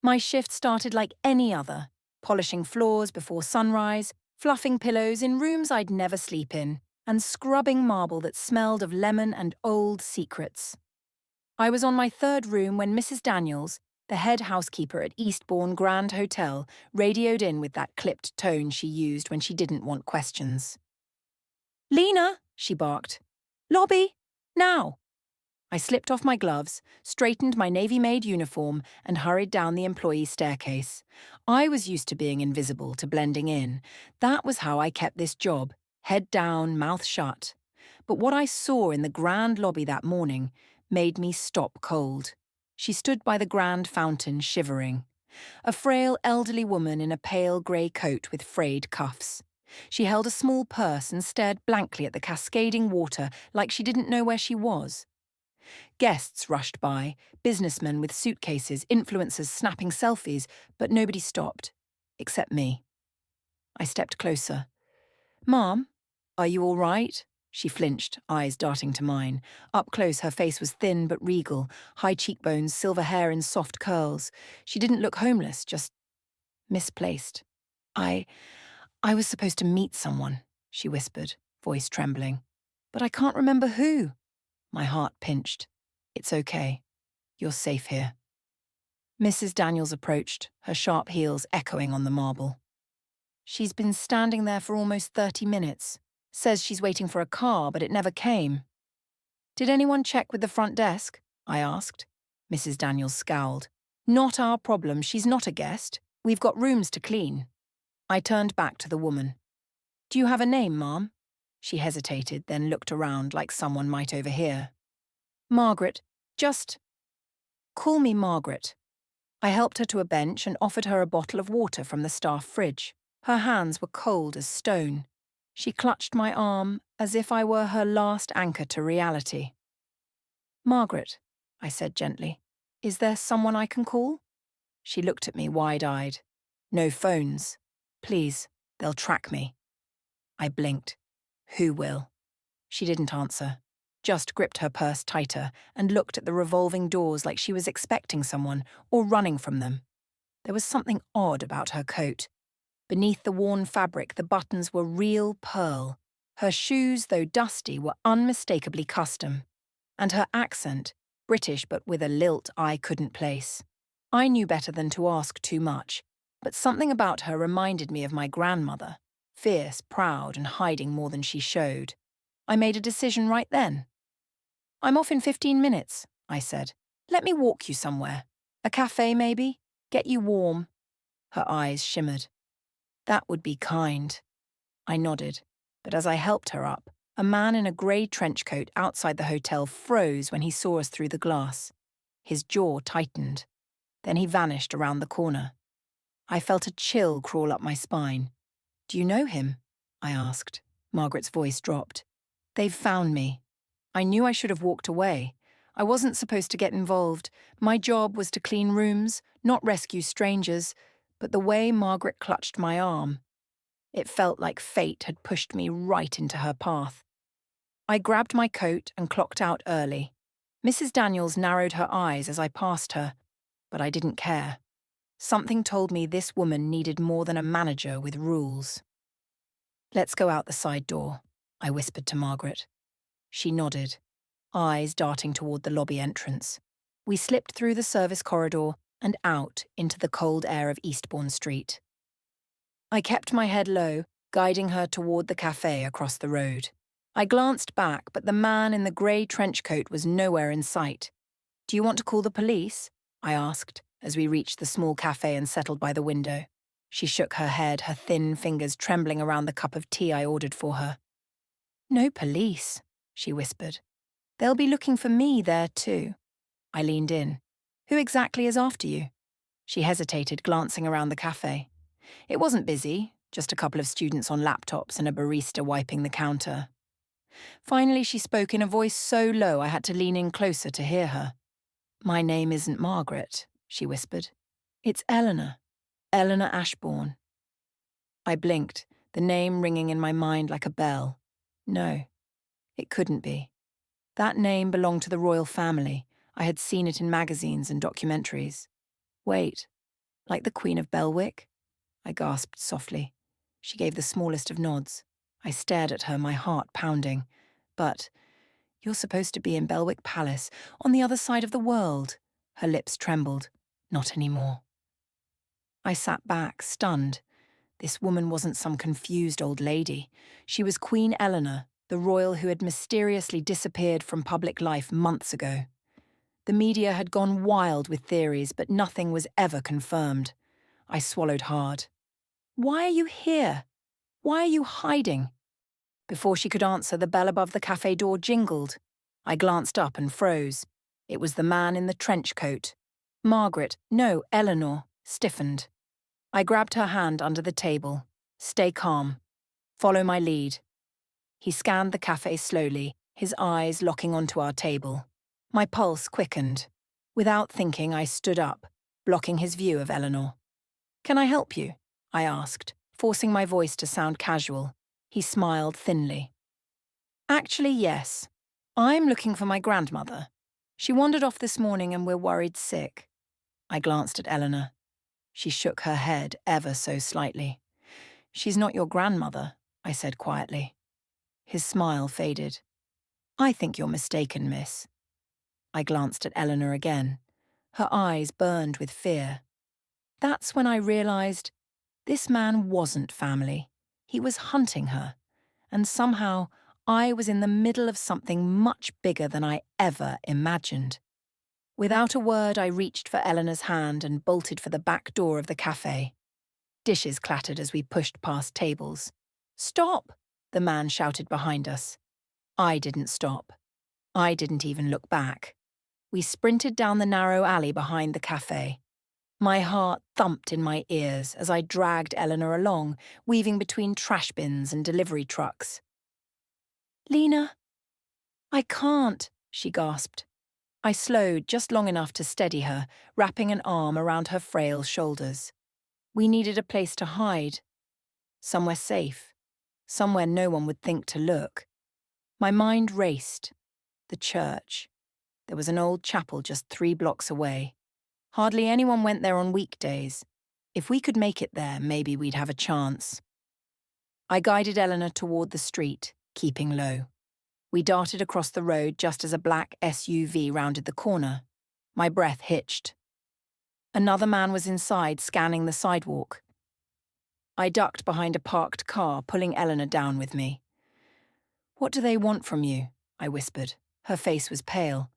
My shift started like any other, polishing floors before sunrise, fluffing pillows in rooms I'd never sleep in, and scrubbing marble that smelled of lemon and old secrets. I was on my third room when Mrs. Daniels, the head housekeeper at Eastbourne Grand Hotel, radioed in with that clipped tone she used when she didn't want questions. "Lena," she barked. "Lobby! Now!" I slipped off my gloves, straightened my Navy Maid uniform, and hurried down the employee staircase. I was used to being invisible, to blending in. That was how I kept this job, head down, mouth shut. But what I saw in the grand lobby that morning made me stop cold. She stood by the grand fountain, shivering. A frail elderly woman in a pale grey coat with frayed cuffs. She held a small purse and stared blankly at the cascading water like she didn't know where she was. Guests rushed by, businessmen with suitcases, influencers snapping selfies, but nobody stopped, except me. I stepped closer. "Mom, are you all right?" She flinched, eyes darting to mine. Up close, her face was thin but regal, high cheekbones, silver hair in soft curls. She didn't look homeless, just misplaced. I was supposed to meet someone," she whispered, voice trembling. "But I can't remember who." My heart pinched. "It's okay. You're safe here." Mrs. Daniels approached, her sharp heels echoing on the marble. "She's been standing there for almost 30 minutes. Says she's waiting for a car, but it never came." "Did anyone check with the front desk?" I asked. Mrs. Daniels scowled. "Not our problem. She's not a guest. We've got rooms to clean." I turned back to the woman. "Do you have a name, Ma'am?" She hesitated, then looked around like someone might overhear. "Margaret. Just call me Margaret." I helped her to a bench and offered her a bottle of water from the staff fridge. Her hands were cold as stone. She clutched my arm as if I were her last anchor to reality. "Margaret," I said gently, "is there someone I can call?" She looked at me wide-eyed. "No phones. Please, they'll track me." I blinked. "Who will?" She didn't answer, just gripped her purse tighter and looked at the revolving doors like she was expecting someone or running from them. There was something odd about her coat. Beneath the worn fabric, the buttons were real pearl. Her shoes, though dusty, were unmistakably custom. And her accent, British but with a lilt I couldn't place. I knew better than to ask too much, but something about her reminded me of my grandmother, fierce, proud, and hiding more than she showed. I made a decision right then. "I'm off in 15 minutes, I said. "Let me walk you somewhere. A cafe, maybe? Get you warm." Her eyes shimmered. "That would be kind." I nodded, but as I helped her up, a man in a grey trench coat outside the hotel froze when he saw us through the glass. His jaw tightened. Then he vanished around the corner. I felt a chill crawl up my spine. "Do you know him?" I asked. Margaret's voice dropped. "They've found me." I knew I should have walked away. I wasn't supposed to get involved. My job was to clean rooms, not rescue strangers, but the way Margaret clutched my arm, it felt like fate had pushed me right into her path. I grabbed my coat and clocked out early. Mrs. Daniels narrowed her eyes as I passed her, but I didn't care. Something told me this woman needed more than a manager with rules. "Let's go out the side door," I whispered to Margaret. She nodded, eyes darting toward the lobby entrance. We slipped through the service corridor and out into the cold air of Eastbourne Street. I kept my head low, guiding her toward the cafe across the road. I glanced back, but the man in the grey trench coat was nowhere in sight. "Do you want to call the police?" I asked, as we reached the small cafe and settled by the window. She shook her head, her thin fingers trembling around the cup of tea I ordered for her. "No police," she whispered. "They'll be looking for me there too." I leaned in. "Who exactly is after you?" She hesitated, glancing around the cafe. It wasn't busy, just a couple of students on laptops and a barista wiping the counter. Finally, she spoke in a voice so low I had to lean in closer to hear her. "My name isn't Margaret," she whispered. "It's Eleanor. Eleanor Ashbourne." I blinked, the name ringing in my mind like a bell. No, it couldn't be. That name belonged to the royal family. I had seen it in magazines and documentaries. Wait, Like the Queen of Belwick? I gasped softly. She gave the smallest of nods. I stared at her, my heart pounding. But, you're supposed to be in Belwick Palace, on the other side of the world. Her lips trembled. Not anymore. I sat back, stunned. This woman wasn't some confused old lady. She was Queen Eleanor, the royal who had mysteriously disappeared from public life months ago. The media had gone wild with theories, but nothing was ever confirmed. I swallowed hard. Why are you here? Why are you hiding? Before she could answer, the bell above the cafe door jingled. I glanced up and froze. It was the man in the trench coat. Eleanor, stiffened. I grabbed her hand under the table. Stay calm. Follow my lead. He scanned the cafe slowly, his eyes locking onto our table. My pulse quickened. Without thinking, I stood up, blocking his view of Eleanor. Can I help you? I asked, forcing my voice to sound casual. He smiled thinly. Actually, yes. I'm looking for my grandmother. She wandered off this morning and we're worried sick. I glanced at Eleanor. She shook her head ever so slightly. She's not your grandmother, I said quietly. His smile faded. I think you're mistaken, miss. I glanced at Eleanor again. Her eyes burned with fear. That's when I realized this man wasn't family. He was hunting her. And somehow I was in the middle of something much bigger than I ever imagined. Without a word, I reached for Eleanor's hand and bolted for the back door of the cafe. Dishes clattered as we pushed past tables. Stop! The man shouted behind us. I didn't stop. I didn't even look back. We sprinted down the narrow alley behind the cafe. My heart thumped in my ears as I dragged Eleanor along, weaving between trash bins and delivery trucks. Lena, I can't, she gasped. I slowed just long enough to steady her, wrapping an arm around her frail shoulders. We needed a place to hide. Somewhere safe. Somewhere no one would think to look. My mind raced. The church. There was an old chapel just 3 blocks away. Hardly anyone went there on weekdays. If we could make it there, maybe we'd have a chance. I guided Eleanor toward the street, keeping low. We darted across the road just as a black SUV rounded the corner. My breath hitched. Another man was inside, scanning the sidewalk. I ducked behind a parked car, pulling Eleanor down with me. What do they want from you? I whispered. Her face was pale.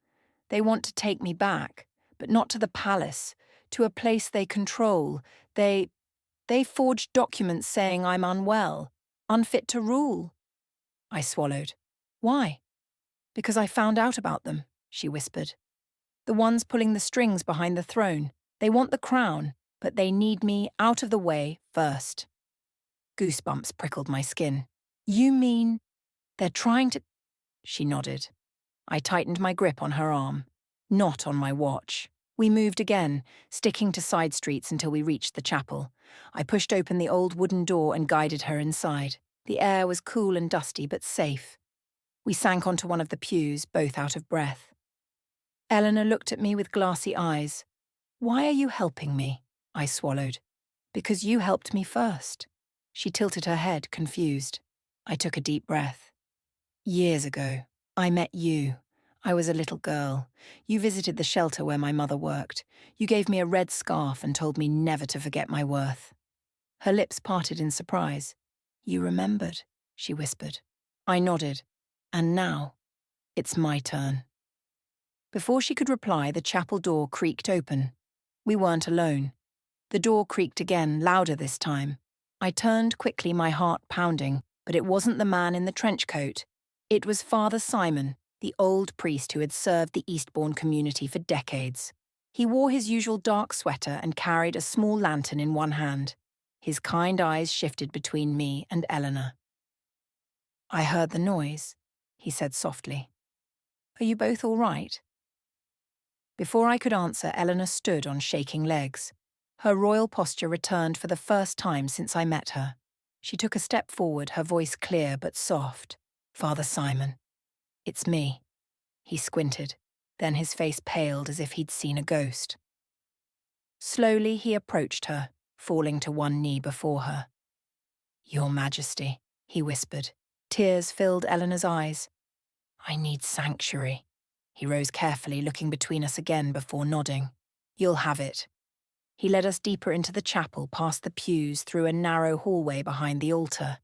They want to take me back, but not to the palace, to a place they control. They forged documents saying I'm unwell, unfit to rule. I swallowed. Why? Because I found out about them, she whispered. The ones pulling the strings behind the throne. They want the crown, but they need me out of the way first. Goosebumps prickled my skin. You mean they're trying to... She nodded. I tightened my grip on her arm. Not on my watch. We moved again, sticking to side streets until we reached the chapel. I pushed open the old wooden door and guided her inside. The air was cool and dusty, but safe. We sank onto one of the pews, both out of breath. Eleanor looked at me with glassy eyes. Why are you helping me? I swallowed. Because you helped me first. She tilted her head, confused. I took a deep breath. Years ago, I met you. I was a little girl. You visited the shelter where my mother worked. You gave me a red scarf and told me never to forget my worth. Her lips parted in surprise. You remembered, she whispered. I nodded. And now, it's my turn. Before she could reply, the chapel door creaked open. We weren't alone. The door creaked again, louder this time. I turned quickly, my heart pounding, but it wasn't the man in the trench coat. It was Father Simon, the old priest who had served the Eastbourne community for decades. He wore his usual dark sweater and carried a small lantern in one hand. His kind eyes shifted between me and Eleanor. I heard the noise, he said softly. Are you both all right? Before I could answer, Eleanor stood on shaking legs. Her royal posture returned for the first time since I met her. She took a step forward, her voice clear but soft. Father Simon. It's me. He squinted. Then his face paled as if he'd seen a ghost. Slowly he approached her, falling to one knee before her. "Your Majesty," he whispered. Tears filled Eleanor's eyes. "I need sanctuary." He rose carefully, looking between us again before nodding. "You'll have it." He led us deeper into the chapel, past the pews, through a narrow hallway behind the altar.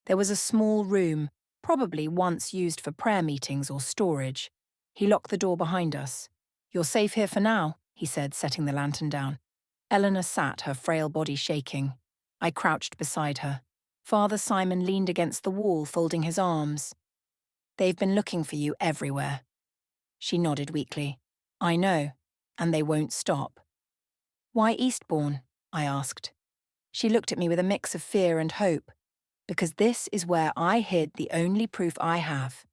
There was a small room, probably once used for prayer meetings or storage. He locked the door behind us. "You're safe here for now," he said, setting the lantern down. Eleanor sat, her frail body shaking. I crouched beside her. Father Simon leaned against the wall, folding his arms. "They've been looking for you everywhere." She nodded weakly. "I know, and they won't stop." "Why Eastbourne?" I asked. She looked at me with a mix of fear and hope. "Because this is where I hid the only proof I have,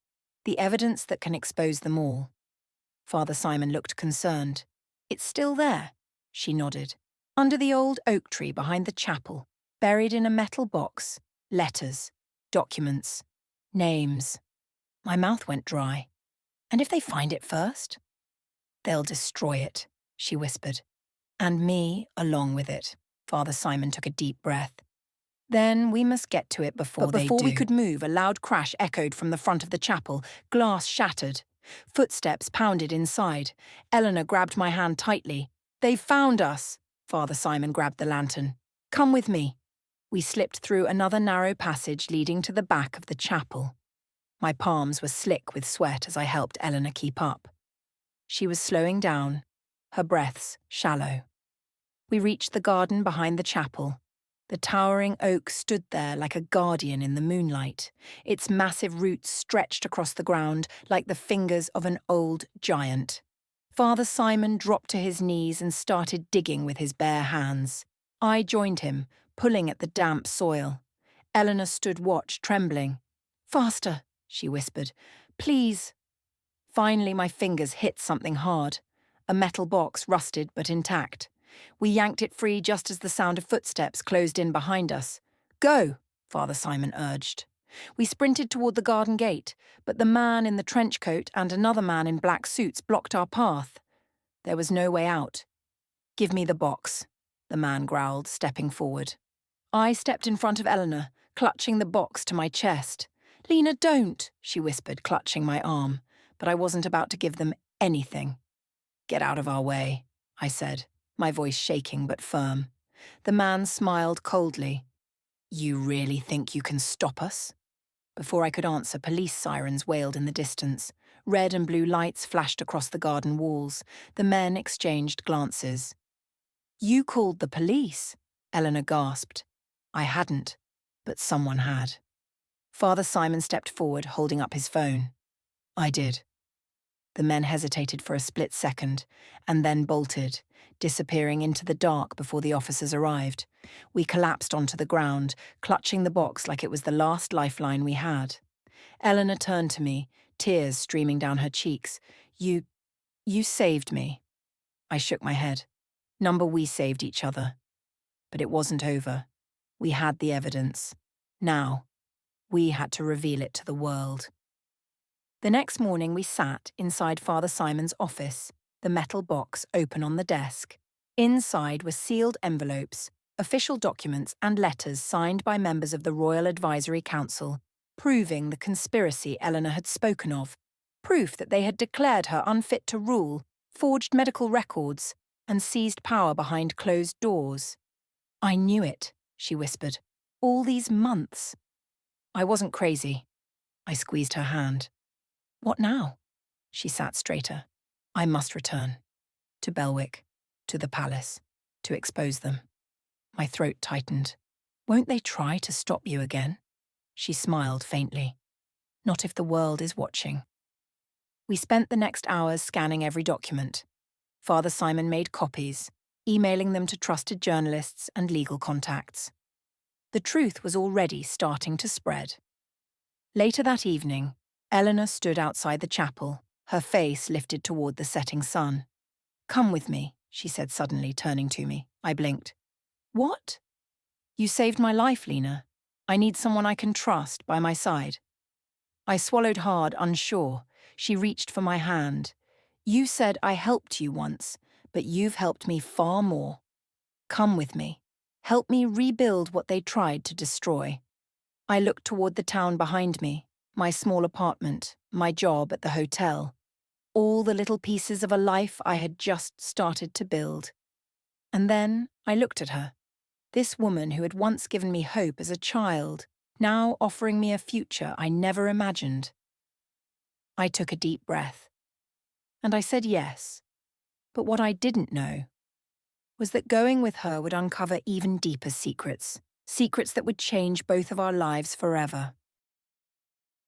the evidence that can expose them all." Father Simon looked concerned. "It's still there," she nodded. "Under the old oak tree behind the chapel, buried in a metal box, letters, documents, names." My mouth went dry. "And if they find it first?" "They'll destroy it," she whispered. "And me along with it." Father Simon took a deep breath. "Then we must get to it before they do." But before we could move, a loud crash echoed from the front of the chapel. Glass shattered. Footsteps pounded inside. Eleanor grabbed my hand tightly. "They've found us!" Father Simon grabbed the lantern. "Come with me." We slipped through another narrow passage leading to the back of the chapel. My palms were slick with sweat as I helped Eleanor keep up. She was slowing down, her breaths shallow. We reached the garden behind the chapel. The towering oak stood there like a guardian in the moonlight. Its massive roots stretched across the ground like the fingers of an old giant. Father Simon dropped to his knees and started digging with his bare hands. I joined him, pulling at the damp soil. Eleanor stood watch, trembling. "Faster," she whispered. "Please." Finally, my fingers hit something hard. A metal box, rusted but intact. We yanked it free just as the sound of footsteps closed in behind us. "Go," Father Simon urged. We sprinted toward the garden gate, but the man in the trench coat and another man in black suits blocked our path. There was no way out. "Give me the box," the man growled, stepping forward. I stepped in front of Eleanor, clutching the box to my chest. "Lena, don't," she whispered, clutching my arm, but I wasn't about to give them anything. "Get out of our way," I said, my voice shaking but firm. The man smiled coldly. "You really think you can stop us?" Before I could answer, police sirens wailed in the distance. Red and blue lights flashed across the garden walls. The men exchanged glances. "You called the police?" Eleanor gasped. I hadn't, but someone had. Father Simon stepped forward, holding up his phone. "I did." The men hesitated for a split second, and then bolted, disappearing into the dark before the officers arrived. We collapsed onto the ground, clutching the box like it was the last lifeline we had. Eleanor turned to me, tears streaming down her cheeks. You saved me." I shook my head. "Number, we saved each other." But it wasn't over. We had the evidence. Now, we had to reveal it to the world. The next morning we sat inside Father Simon's office, the metal box open on the desk. Inside were sealed envelopes, official documents and letters signed by members of the Royal Advisory Council, proving the conspiracy Eleanor had spoken of, proof that they had declared her unfit to rule, forged medical records, and seized power behind closed doors. "I knew it," she whispered. "All these months." I wasn't crazy. I squeezed her hand. "What now?" She sat straighter. "I must return. To Belwick. To the palace. To expose them." My throat tightened. "Won't they try to stop you again?" She smiled faintly. "Not if the world is watching." We spent the next hours scanning every document. Father Simon made copies, emailing them to trusted journalists and legal contacts. The truth was already starting to spread. Later that evening, Eleanor stood outside the chapel, her face lifted toward the setting sun. "Come with me," she said suddenly, turning to me. I blinked. "What?" "You saved my life, Lena. I need someone I can trust by my side." I swallowed hard, unsure. She reached for my hand. "You said I helped you once, but you've helped me far more. Come with me. Help me rebuild what they tried to destroy. I looked toward the town behind me, my small apartment, my job at the hotel, all the little pieces of a life I had just started to build. And then I looked at her, this woman who had once given me hope as a child, now offering me a future I never imagined. I took a deep breath, and I said yes. But what I didn't know was that going with her would uncover even deeper secrets, secrets that would change both of our lives forever.